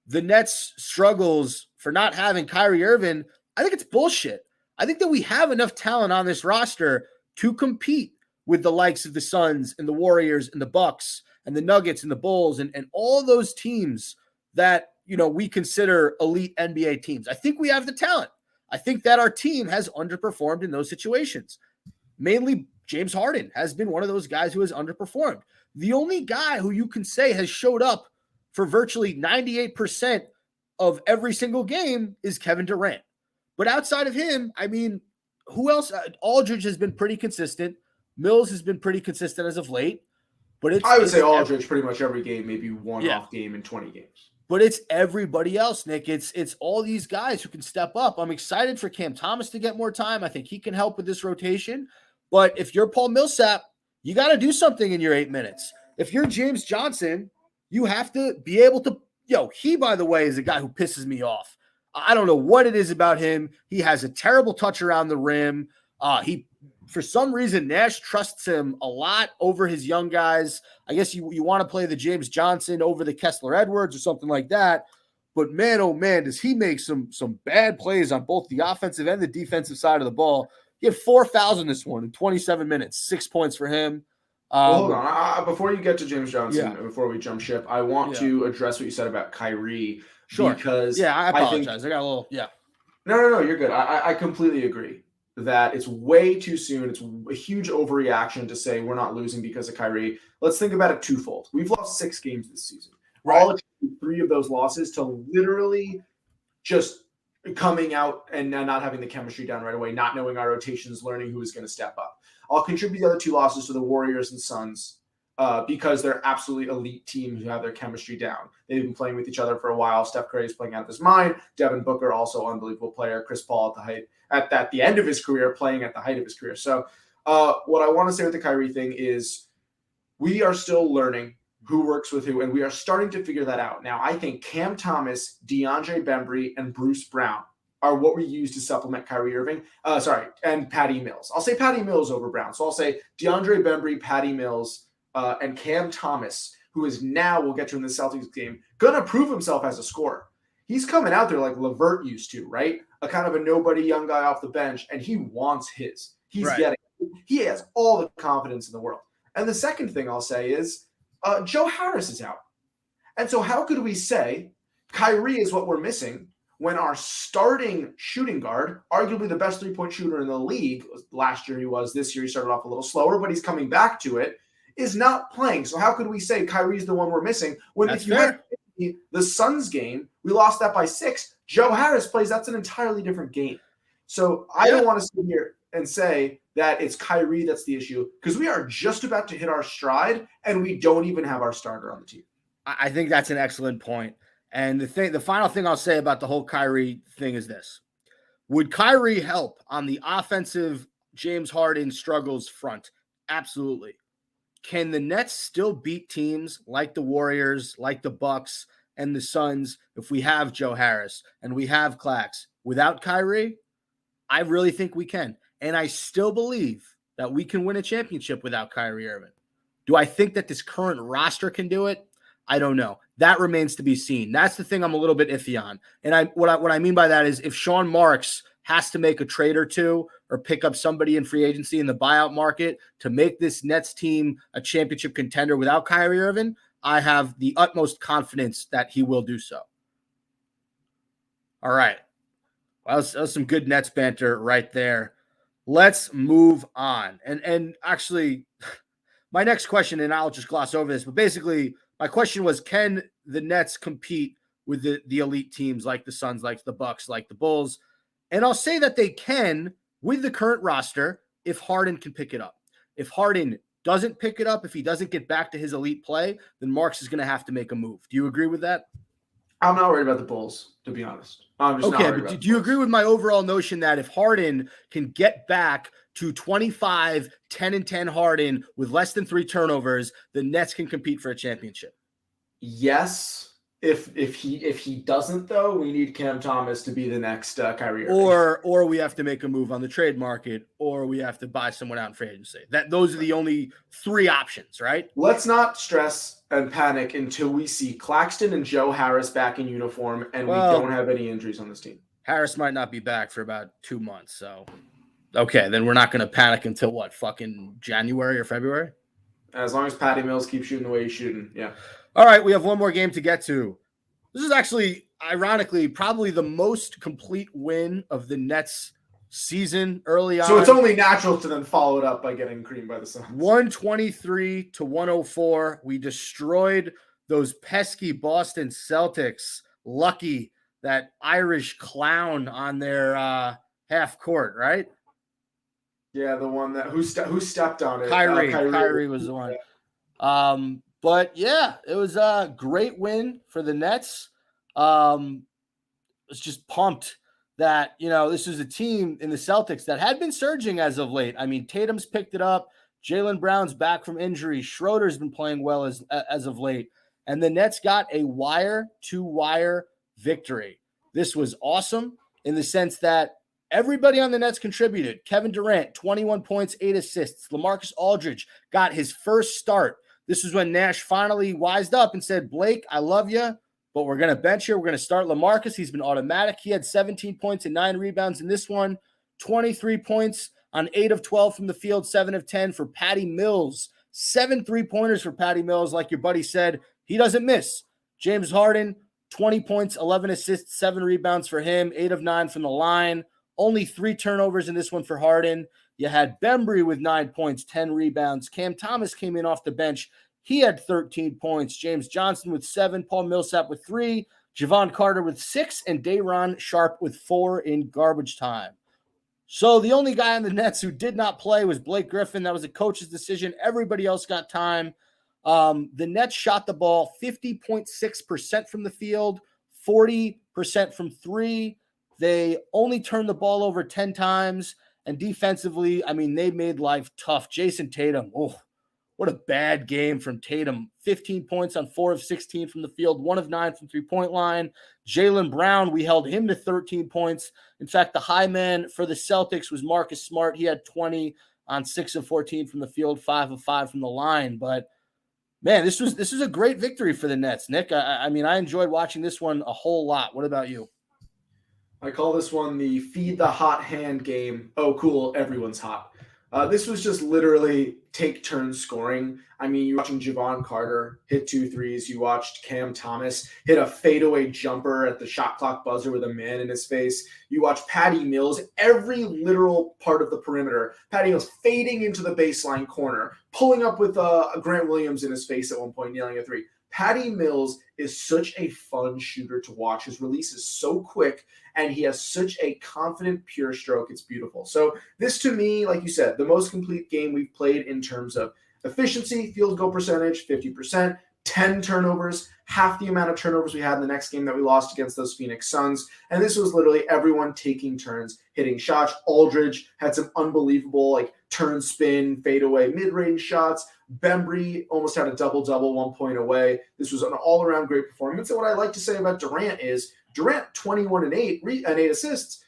A: the Nets' struggles for not having Kyrie Irving, I think it's bullshit. I think that we have enough talent on this roster to compete with the likes of the Suns and the Warriors and the Bucks and the Nuggets and the Bulls and all those teams that, we consider elite NBA teams. I think we have the talent. I think that our team has underperformed in those situations. Mainly James Harden has been one of those guys who has underperformed. The only guy who you can say has showed up for virtually 98% of every single game is Kevin Durant. But outside of him, I mean, who else? Aldridge has been pretty consistent. Mills has been pretty consistent as of late. But
B: I would say Aldridge pretty much every game, maybe one off game in 20 games.
A: But it's everybody else, Nick. It's all these guys who can step up. I'm excited for Cam Thomas to get more time. I think he can help with this rotation. But if you're Paul Millsap, you got to do something in your 8 minutes. If you're James Johnson, you have to be able to, he, by the way, is a guy who pisses me off. I don't know what it is about him. He has a terrible touch around the rim. For some reason, Nash trusts him a lot over his young guys. I guess you want to play the James Johnson over the Kessler Edwards or something like that. But man, oh man, does he make some bad plays on both the offensive and the defensive side of the ball. He had 4 fouls in this one in 27 minutes, 6 points for him.
B: Hold on. Before you get to James Johnson, before we jump ship, I want to address what you said about Kyrie.
A: Sure.
B: Because
A: I apologize. I got a little,
B: No, you're good. I completely agree that it's way too soon. It's a huge overreaction to say we're not losing because of Kyrie. Let's think about it twofold. We've lost 6 games this season. We're all attributing 3 of those losses to literally just coming out and not having the chemistry down right away, not knowing our rotations, learning who is going to step up. I'll contribute the other 2 losses to the Warriors and Suns because they're absolutely elite teams who have their chemistry down. They've been playing with each other for a while. Steph Curry is playing out of his mind. Devin Booker, also unbelievable player. Chris Paul at the end of his career, playing at the height of his career. So what I want to say with the Kyrie thing is we are still learning who works with who, and we are starting to figure that out. Now, I think Cam Thomas, DeAndre Bembry, and Bruce Brown are what we use to supplement Kyrie Irving. And Patty Mills. I'll say Patty Mills over Brown. So I'll say DeAndre Bembry, Patty Mills, and Cam Thomas, who is now, we'll get to in the Celtics game, going to prove himself as a scorer. He's coming out there like LeVert used to, right? A kind of a nobody young guy off the bench, and he wants his. He has all the confidence in the world. And the second thing I'll say is Joe Harris is out. And so how could we say Kyrie is what we're missing when our starting shooting guard, arguably the best 3-point shooter in the league, last year he was, this year he started off a little slower, but he's coming back to it, is not playing. So how could we say Kyrie's the one we're missing when if you had the Suns game, we lost that by 6. Joe Harris plays, that's an entirely different game. So I don't want to sit here and say that it's Kyrie that's the issue because we are just about to hit our stride and we don't even have our starter on the team.
A: I think that's an excellent point. And the final thing I'll say about the whole Kyrie thing is this. Would Kyrie help on the offensive James Harden struggles front? Absolutely. Can the Nets still beat teams like the Warriors, like the Bucks, and the Suns if we have Joe Harris and we have Clax without Kyrie? I really think we can. And I still believe that we can win a championship without Kyrie Irving. Do I think that this current roster can do it? I don't know. That remains to be seen. That's the thing I'm a little bit iffy on. And what I mean by that is if Sean Marks has to make a trade or two or pick up somebody in free agency in the buyout market to make this Nets team a championship contender without Kyrie Irving, I have the utmost confidence that he will do so. All right. Well, that was some good Nets banter right there. Let's move on. And actually, my next question, and I'll just gloss over this, but basically my question was, can the Nets compete with the elite teams like the Suns, like the Bucks, like the Bulls? And I'll say that they can with the current roster if Harden can pick it up. If Harden doesn't pick it up, if he doesn't get back to his elite play, then Marks is going to have to make a move. Do you agree with that?
B: I'm not worried about the Bulls, to be honest. I'm just
A: okay, but do you agree with my overall notion that if Harden can get back to 25, 10-10 Harden with less than 3 turnovers, the Nets can compete for a championship?
B: Yes. If he doesn't, though, we need Cam Thomas to be the next Kyrie Irving.
A: Or we have to make a move on the trade market, or we have to buy someone out in free agency. Those are the only 3 options, right?
B: Let's not stress and panic until we see Claxton and Joe Harris back in uniform and we don't have any injuries on this team.
A: Harris might not be back for about 2 months, so okay, then we're not going to panic until what, fucking January or February?
B: As long as Patty Mills keeps shooting the way he's shooting, yeah.
A: All right, we have one more game to get to. This is actually, ironically, probably the most complete win of the Nets season early on.
B: So it's only natural to then follow it up by getting creamed by the Suns.
A: 123-104. We destroyed those pesky Boston Celtics. Lucky that Irish clown on their half court, right?
B: Yeah, the one that who stepped on it.
A: Kyrie was the one. Yeah. But yeah, it was a great win for the Nets. Was just pumped that, this is a team in the Celtics that had been surging as of late. I mean, Tatum's picked it up. Jaylen Brown's back from injury. Schroeder's been playing well as of late. And the Nets got a wire-to-wire victory. This was awesome in the sense that everybody on the Nets contributed. Kevin Durant, 21 points, 8 assists. Lamarcus Aldridge got his first start. This is when Nash finally wised up and said, Blake, I love you, but we're going to bench you. We're going to start Lamarcus. He's been automatic. He had 17 points and 9 rebounds in this one, 23 points on 8 of 12 from the field, 7 of 10 for Patty Mills. 7 3-pointers for Patty Mills. Like your buddy said, he doesn't miss. James Harden, 20 points, 11 assists, 7 rebounds for him, 8 of 9 from the line. Only 3 turnovers in this one for Harden. You had Bembry with 9 points, 10 rebounds. Cam Thomas came in off the bench. He had 13 points. James Johnson with 7. Paul Millsap with 3. Javon Carter with 6. And Day'Ron Sharpe with 4 in garbage time. So the only guy on the Nets who did not play was Blake Griffin. That was a coach's decision. Everybody else got time. The Nets shot the ball 50.6% from the field, 40% from 3. They only turned the ball over 10 times. And defensively, I mean, they made life tough. Jason Tatum, what a bad game from Tatum. 15 points on 4 of 16 from the field, 1 of 9 from three-point line. Jaylen Brown, we held him to 13 points. In fact, the high man for the Celtics was Marcus Smart. He had 20 on 6 of 14 from the field, 5 of 5 from the line. But, man, this was a great victory for the Nets. Nick, I mean, I enjoyed watching this one a whole lot. What about you?
B: I call this one the feed the hot hand game. Oh, cool. Everyone's hot. This was just literally take turns scoring. I mean, you're watching Javon Carter hit 2 threes. You watched Cam Thomas hit a fadeaway jumper at the shot clock buzzer with a man in his face. You watch Patty Mills, every literal part of the perimeter. Patty Mills fading into the baseline corner, pulling up with Grant Williams in his face at one point, nailing a 3. Patty Mills is such a fun shooter to watch. His release is so quick, and he has such a confident, pure stroke. It's beautiful. So this, to me, like you said, the most complete game we've played in terms of efficiency, field goal percentage, 50%, 10 turnovers, half the amount of turnovers we had in the next game that we lost against those Phoenix Suns. And this was literally everyone taking turns hitting shots. Aldridge had some unbelievable turn spin, fadeaway mid-range shots. Bembry almost had a double-double 1 point away. This was an all-around great performance. And what I like to say about Durant is Durant, 21 and 8 assists.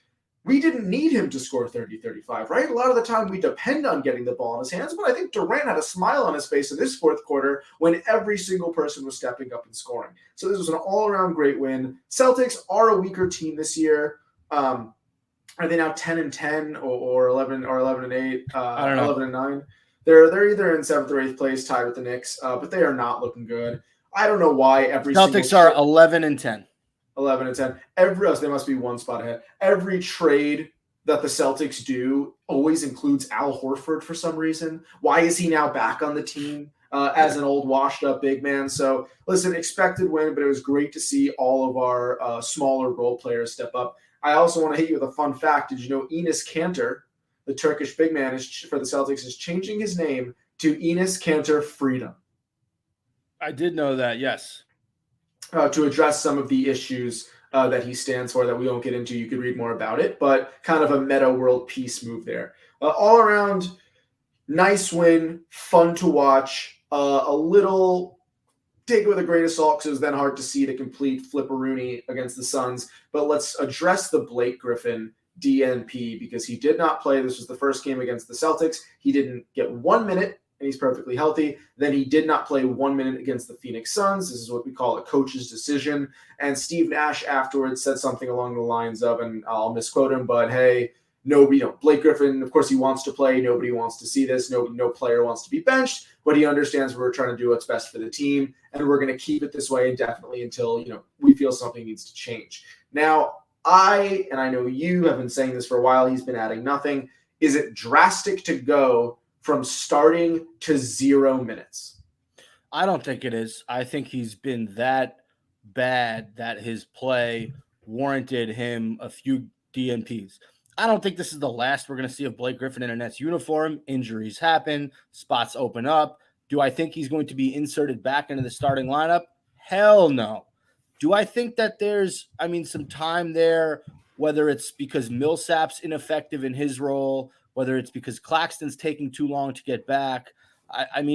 B: we didn't need him to score 30, 35, right? A lot of the time we depend on getting the ball in his hands, but I think Durant had a smile on his face in this fourth quarter when every single person was stepping up and scoring. So this was an all-around great win. Celtics are a weaker team this year. Are they now 10-10 or 11 or 11-8?
A: I don't know.
B: 11-9. They're either in 7th or 8th place, tied with the Knicks, but they are not looking good. I don't know why
A: Celtics are 11-10.
B: 11-10. They must be one spot ahead. Every trade that the Celtics do always includes Al Horford for some reason. Why is he now back on the team as an old washed-up big man? So, listen, expected win, but it was great to see all of our smaller role players step up. I also want to hit you with a fun fact. Did you know Enes Kanter, the Turkish big man for the Celtics, is changing his name to Enes Kanter Freedom?
A: I did know that, yes.
B: To address some of the issues that he stands for that we won't get into. You could read more about it, but kind of a meta world peace move there. All around, nice win, fun to watch, a little take it with a grain of salt because it was then hard to see the complete flipperoonie against the Suns. But let's address the Blake Griffin DNP because he did not play. This was the first game against the Celtics. He didn't get 1 minute. And he's perfectly healthy. Then he did not play 1 minute against the Phoenix Suns. This is what we call a coach's decision. And Steve Nash afterwards said something along the lines of, and I'll misquote him, but hey, Blake Griffin, of course he wants to play. Nobody wants to see this. No player wants to be benched, but he understands we're trying to do what's best for the team. And we're going to keep it this way indefinitely until, we feel something needs to change. Now, I know you have been saying this for a while. He's been adding nothing. Is it drastic to go from starting to 0 minutes?
A: I don't think it is. I think he's been that bad that his play warranted him a few DNPs. I don't think this is the last we're going to see of Blake Griffin in a Nets uniform. Injuries happen. Spots open up. Do I think he's going to be inserted back into the starting lineup? Hell no. Do I think that there's, some time there, whether it's because Millsap's ineffective in his role, whether it's because Claxton's taking too long to get back.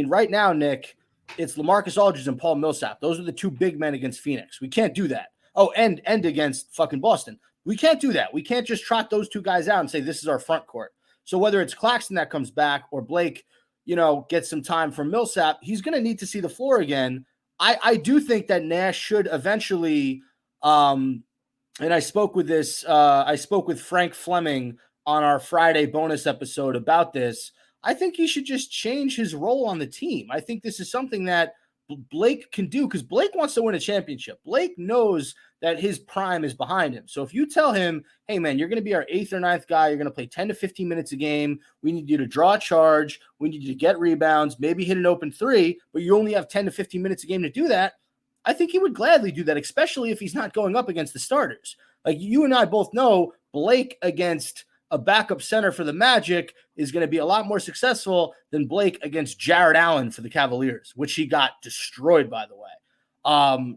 A: Right now, Nick, it's Lamarcus Aldridge and Paul Millsap. Those are the two big men against Phoenix. We can't do that. Oh, and against fucking Boston. We can't do that. We can't just trot those two guys out and say this is our front court. So whether it's Claxton that comes back or Blake, gets some time from Millsap, he's going to need to see the floor again. I do think that Nash should eventually, and I spoke with Frank Fleming on our Friday bonus episode about this. I think he should just change his role on the team. I think this is something that Blake can do because Blake wants to win a championship. Blake knows that his prime is behind him. So if you tell him, hey, man, you're going to be our 8th or 9th guy. You're going to play 10 to 15 minutes a game. We need you to draw a charge. We need you to get rebounds, maybe hit an open three, but you only have 10 to 15 minutes a game to do that. I think he would gladly do that, especially if he's not going up against the starters. Like you and I both know, Blake against a backup center for the Magic is going to be a lot more successful than Blake against Jared Allen for the Cavaliers, which he got destroyed, by the way. I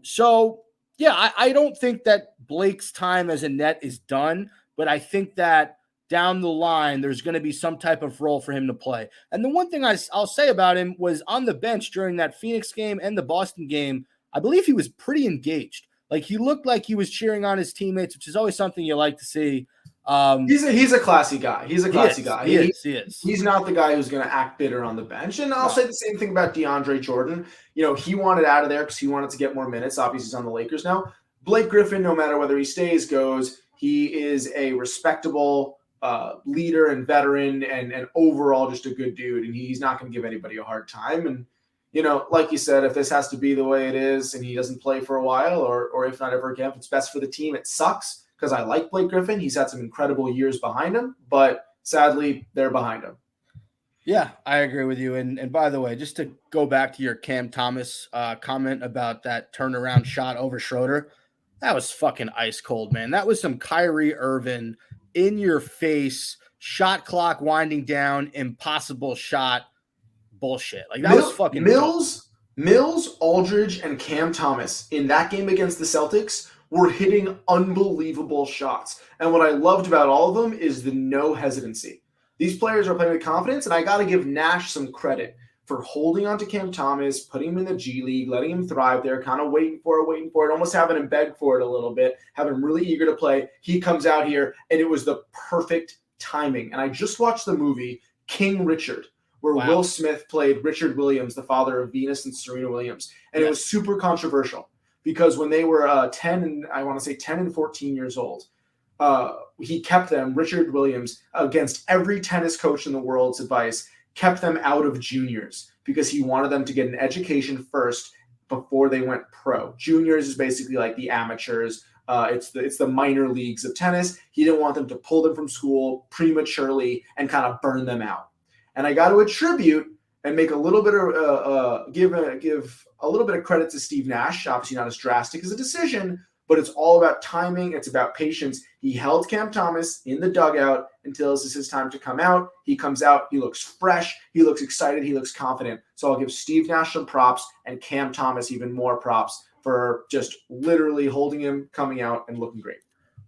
A: don't think that Blake's time as a net is done, but I think that down the line, there's going to be some type of role for him to play. And the one thing I'll say about him was on the bench during that Phoenix game and the Boston game, I believe he was pretty engaged. Like he looked like he was cheering on his teammates, which is always something you like to see.
B: He's a classy guy. He is. He's not the guy who's going to act bitter on the bench. And I'll say the same thing about DeAndre Jordan. He wanted out of there because he wanted to get more minutes. Obviously, he's on the Lakers now. Blake Griffin, no matter whether he stays, goes, he is a respectable leader and veteran and overall just a good dude. And he's not going to give anybody a hard time. And, like you said, if this has to be the way it is and he doesn't play for a while or if not ever again, if it's best for the team, it sucks. Because I like Blake Griffin. He's had some incredible years behind him, but sadly, they're behind him.
A: Yeah, I agree with you. And by the way, just to go back to your Cam Thomas comment about that turnaround shot over Schroeder, that was fucking ice cold, man. That was some Kyrie Irving in your face, shot clock winding down, impossible shot bullshit. Like that was fucking
B: Mills, Aldridge, and Cam Thomas in that game against the Celtics were hitting unbelievable shots. And what I loved about all of them is the no hesitancy. These players are playing with confidence, and I got to give Nash some credit for holding on to Cam Thomas, putting him in the G League, letting him thrive there, kind of waiting for it, almost having him beg for it a little bit, having him really eager to play. He comes out here, and it was the perfect timing. And I just watched the movie King Richard, where Will Smith played Richard Williams, the father of Venus and Serena Williams. And It was super controversial because when they were 10 and 14 years old, he kept them, Richard Williams, against every tennis coach in the world's advice, kept them out of juniors because he wanted them to get an education first before they went pro. Juniors is basically like the amateurs. It's the minor leagues of tennis. He didn't want them to pull them from school prematurely and kind of burn them out. And I got to attribute and make a little bit of give a little bit of credit to Steve Nash. Obviously not as drastic as a decision, but it's all about timing. It's about patience. He held Cam Thomas in the dugout until this is his time to come out. He comes out. He looks fresh. He looks excited. He looks confident. So I'll give Steve Nash some props and Cam Thomas even more props for just literally holding him, coming out, and looking great.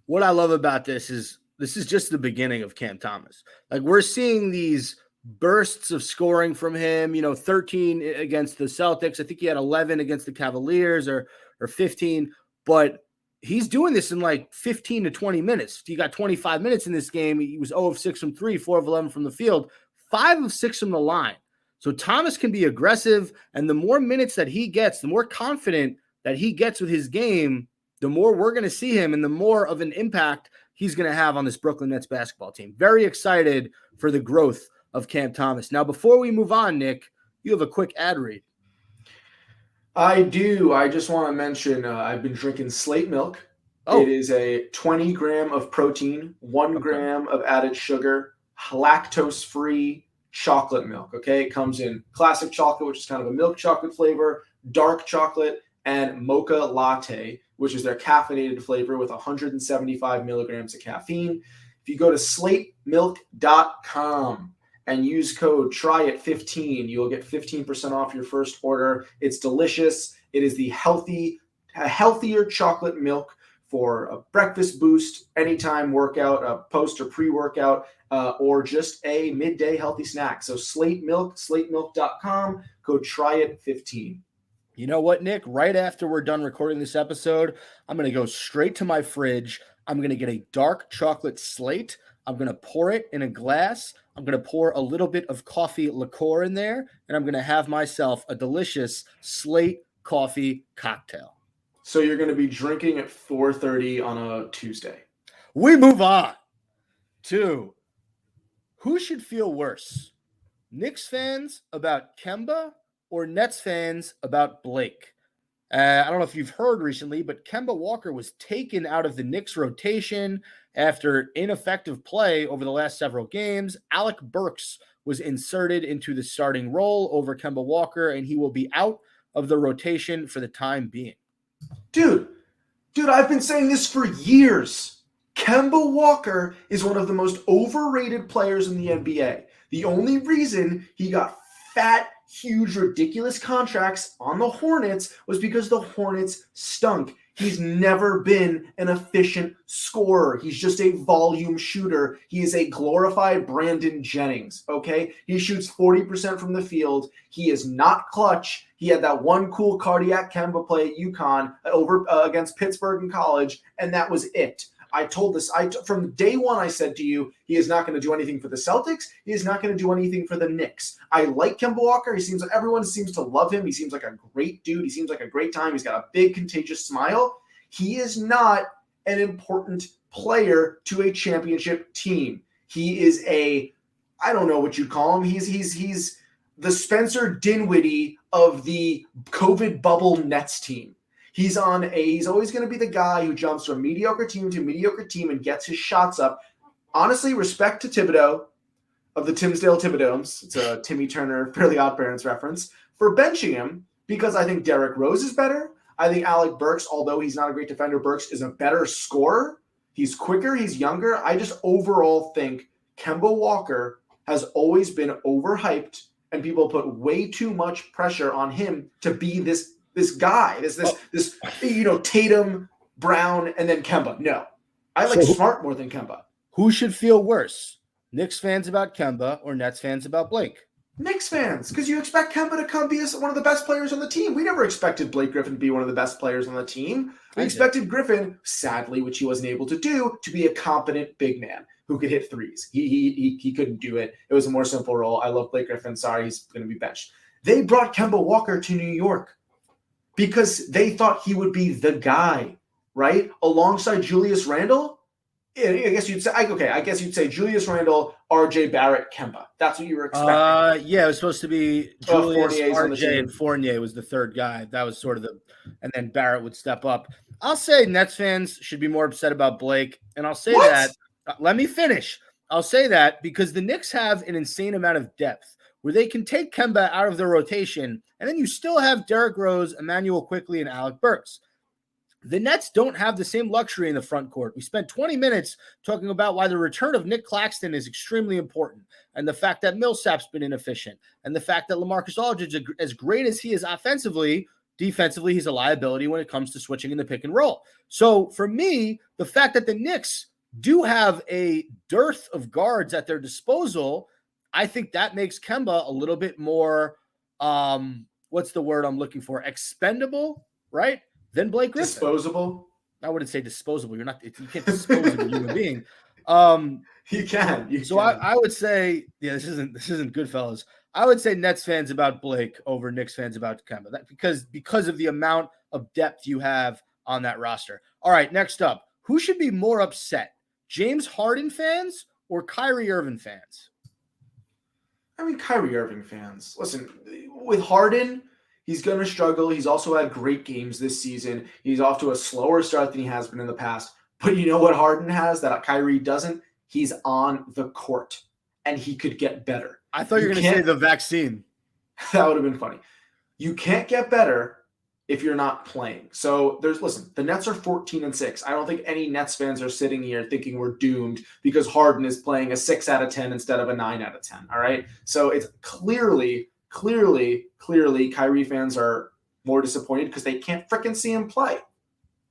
A: What I love about this is just the beginning of Cam Thomas. Like, we're seeing these bursts of scoring from him, 13 against the Celtics. I think he had 11 against the Cavaliers or 15, but he's doing this in like 15 to 20 minutes. He got 25 minutes in this game. He was 0 of 6 from 3, 4 of 11 from the field, 5 of 6 from the line. So Thomas can be aggressive, and the more minutes that he gets, the more confident that he gets with his game, the more we're going to see him and the more of an impact he's going to have on this Brooklyn Nets basketball team. Very excited for the growth of Cam Thomas. Now, before we move on, Nick, you have a quick ad read.
B: I do. I just want to mention I've been drinking Slate milk. Oh. It is a 20 gram of protein, 1 gram of added sugar, lactose-free chocolate milk. Okay, it comes in classic chocolate, which is kind of a milk chocolate flavor, dark chocolate, and mocha latte, which is their caffeinated flavor with 175 milligrams of caffeine. If you go to slatemilk.com and use code TRYIT15, you'll get 15% off your first order. It's delicious. It is a healthier chocolate milk for a breakfast boost, anytime workout, a post or pre-workout, or just a midday healthy snack. So Slate Milk, slatemilk.com, code TRYIT15.
A: You know what, Nick? Right after we're done recording this episode, I'm going to go straight to my fridge. I'm going to get a dark chocolate Slate. I'm going to pour it in a glass. I'm going to pour a little bit of coffee liqueur in there, and I'm going to have myself a delicious Slate coffee cocktail.
B: So you're going to be drinking at 4:30 on a Tuesday.
A: We move on to who should feel worse, Knicks fans about Kemba or Nets fans about Blake. I don't know if you've heard recently, but Kemba Walker was taken out of the Knicks rotation after ineffective play over the last several games. Alec Burks was inserted into the starting role over Kemba Walker, and he will be out of the rotation for the time being.
B: Dude, I've been saying this for years. Kemba Walker is one of the most overrated players in the NBA. The only reason he got fat, huge, ridiculous contracts on the Hornets was because the Hornets stunk. He's never been an efficient scorer. He's just a volume shooter. He is a glorified Brandon Jennings, okay? He shoots 40% from the field. He is not clutch. He had that one cool cardiac Kemba play at UConn over against Pittsburgh in college, and that was it. I told this from day one. I said to you, he is not going to do anything for the Celtics. He is not going to do anything for the Knicks. I like Kemba Walker. Everyone seems to love him. He seems like a great dude. He seems like a great time. He's got a big, contagious smile. He is not an important player to a championship team. He is I don't know what you'd call him. He's the Spencer Dinwiddie of the COVID bubble Nets team. He's always going to be the guy who jumps from mediocre team to mediocre team and gets his shots up. Honestly, respect to Thibodeau of the Timsdale Thibodeaux. It's a Timmy Turner, Fairly Odd Parents reference, for benching him, because I think Derrick Rose is better. I think Alec Burks, although he's not a great defender, Burks is a better scorer. He's quicker. He's younger. I just overall think Kemba Walker has always been overhyped, and people put way too much pressure on him to be this guy, this Tatum, Brown, and then Kemba. No, I like Smart more than Kemba.
A: Who should feel worse, Knicks fans about Kemba or Nets fans about Blake?
B: Knicks fans, because you expect Kemba to come be one of the best players on the team. We never expected Blake Griffin to be one of the best players on the team. We expected Griffin, sadly, which he wasn't able to do, to be a competent big man who could hit threes. He couldn't do it. It was a more simple role. I love Blake Griffin. Sorry, he's going to be benched. They brought Kemba Walker to New York because they thought he would be the guy, right? Alongside Julius Randle. I guess you'd say Julius Randle, RJ Barrett, Kemba. That's what you were expecting.
A: Yeah, it was supposed to be Julius,
B: Fournier's
A: RJ, and Fournier was the third guy. That was sort of and then Barrett would step up. I'll say Nets fans should be more upset about Blake, and I'll say that. Let me finish. I'll say that because the Knicks have an insane amount of depth where they can take Kemba out of their rotation, and then you still have Derrick Rose, Emmanuel Quickley, and Alec Burks. The Nets don't have the same luxury in the front court. We spent 20 minutes talking about why the return of Nick Claxton is extremely important, and the fact that Millsap's been inefficient, and the fact that Lamarcus Aldridge, as great as he is offensively, defensively, he's a liability when it comes to switching in the pick and roll. So for me, the fact that the Knicks do have a dearth of guards at their disposal, I think that makes Kemba a little bit more, what's the word I'm looking for? Expendable, right? Than Blake Griffin.
B: Disposable?
A: I wouldn't say disposable. You can't dispose of a human being.
B: You can.
A: I would say, yeah, this isn't good, fellas. I would say Nets fans about Blake over Knicks fans about Kemba. That because of the amount of depth you have on that roster. All right, next up. Who should be more upset? James Harden fans or Kyrie Irving fans?
B: I mean, Kyrie Irving fans. Listen, with Harden, he's going to struggle. He's also had great games this season. He's off to a slower start than he has been in the past. But you know what Harden has that Kyrie doesn't? He's on the court, and he could get better.
A: I thought you were going to say the vaccine.
B: That would have been funny. You can't get better if you're not playing. So the Nets are 14-6. I don't think any Nets fans are sitting here thinking we're doomed because Harden is playing a 6 out of 10 instead of a 9 out of 10. All right. So it's clearly Kyrie fans are more disappointed because they can't freaking see him play.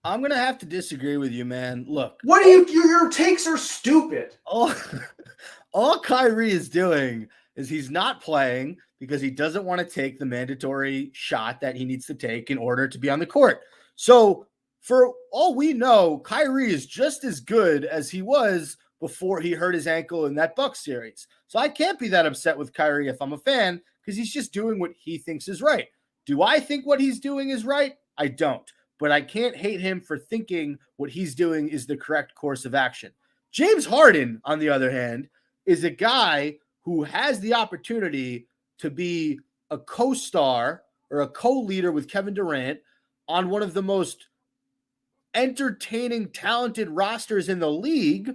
A: I'm going to have to disagree with you, man. Look.
B: Your takes are stupid.
A: All Kyrie is doing is he's not playing because he doesn't want to take the mandatory shot that he needs to take in order to be on the court. So for all we know, Kyrie is just as good as he was before he hurt his ankle in that Bucks series. So I can't be that upset with Kyrie if I'm a fan because he's just doing what he thinks is right. Do I think what he's doing is right? I don't. But I can't hate him for thinking what he's doing is the correct course of action. James Harden, on the other hand, is a guy who has the opportunity to be a co-star or a co-leader with Kevin Durant on one of the most entertaining, talented rosters in the league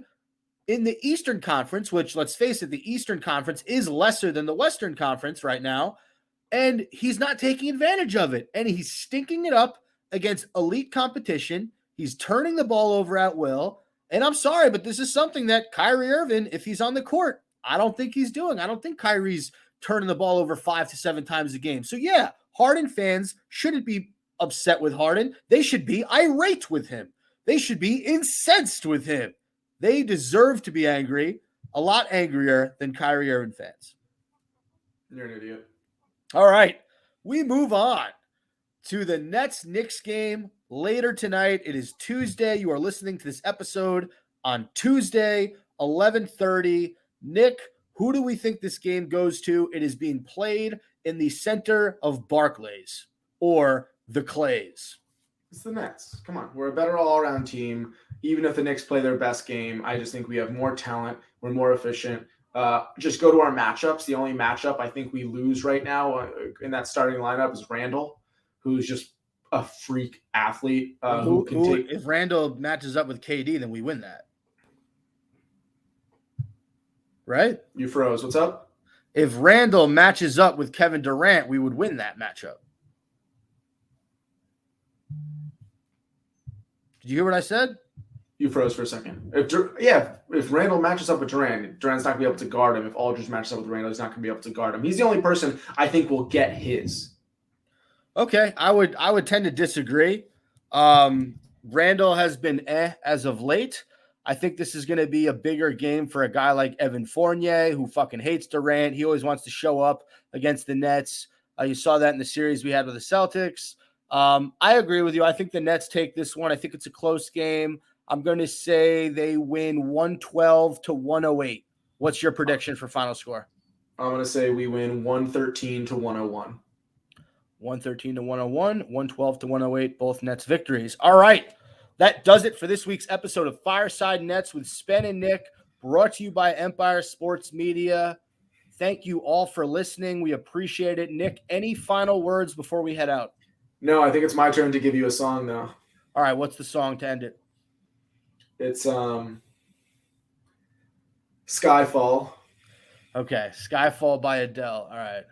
A: in the Eastern Conference, which, let's face it, the Eastern Conference is lesser than the Western Conference right now, and he's not taking advantage of it, and he's stinking it up against elite competition. He's turning the ball over at will, and I'm sorry, but this is something that Kyrie Irving, if he's on the court, I don't think he's doing. I don't think Kyrie's turning the ball over 5 to 7 times a game. So yeah, Harden fans shouldn't be upset with Harden. They should be irate with him. They should be incensed with him. They deserve to be angry, a lot angrier than Kyrie Irving fans.
B: You're an idiot.
A: All right, we move on to the Nets-Knicks game later tonight. It is Tuesday. You are listening to this episode on Tuesday, 11:30. Nick, who do we think this game goes to? It is being played in the center of Barclays or the Clays.
B: It's the Nets. Come on. We're a better all-around team. Even if the Knicks play their best game, I just think we have more talent. We're more efficient. Just go to our matchups. The only matchup I think we lose right now in that starting lineup is Randall, who's just a freak athlete.
A: If Randall matches up with KD, then we win that. Right?
B: You froze. What's up?
A: If Randall matches up with Kevin Durant, we would win that matchup. Did you hear what I said?
B: You froze for a second. If Randall matches up with Durant, Durant's not going to be able to guard him. If Aldridge matches up with Randall, he's not going to be able to guard him. He's the only person I think will get his.
A: Okay, I would tend to disagree. Randall has been as of late. I think this is going to be a bigger game for a guy like Evan Fournier, who fucking hates Durant. He always wants to show up against the Nets. You saw that in the series we had with the Celtics. I agree with you. I think the Nets take this one. I think it's a close game. I'm going to say they win 112-108. What's your prediction for final score?
B: I'm going to say we win 113-101.
A: 113-101, 112-108, both Nets victories. All right. That does it for this week's episode of Fireside Nets with Spen and Nick, brought to you by Empire Sports Media. Thank you all for listening. We appreciate it. Nick, any final words before we head out?
B: No, I think it's my turn to give you a song now.
A: All right, what's the song to end it?
B: It's Skyfall.
A: Okay, Skyfall by Adele. All right.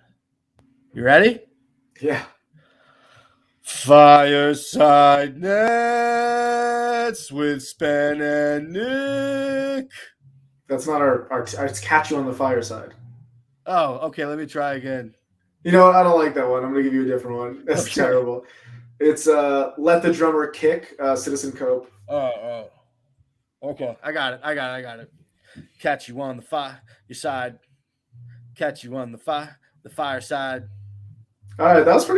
A: You ready?
B: Yeah.
A: Fireside Nets with Spen and Nick.
B: That's not our it's Catch You on the Fireside.
A: Oh, okay, let me try again.
B: You know what? I don't like that one. I'm going to give you a different one. That's terrible. It's Let the Drummer Kick, Citizen Cope.
A: Oh. Okay, I got it. Catch you on your side. Catch you on the fireside.
B: All right, that was pretty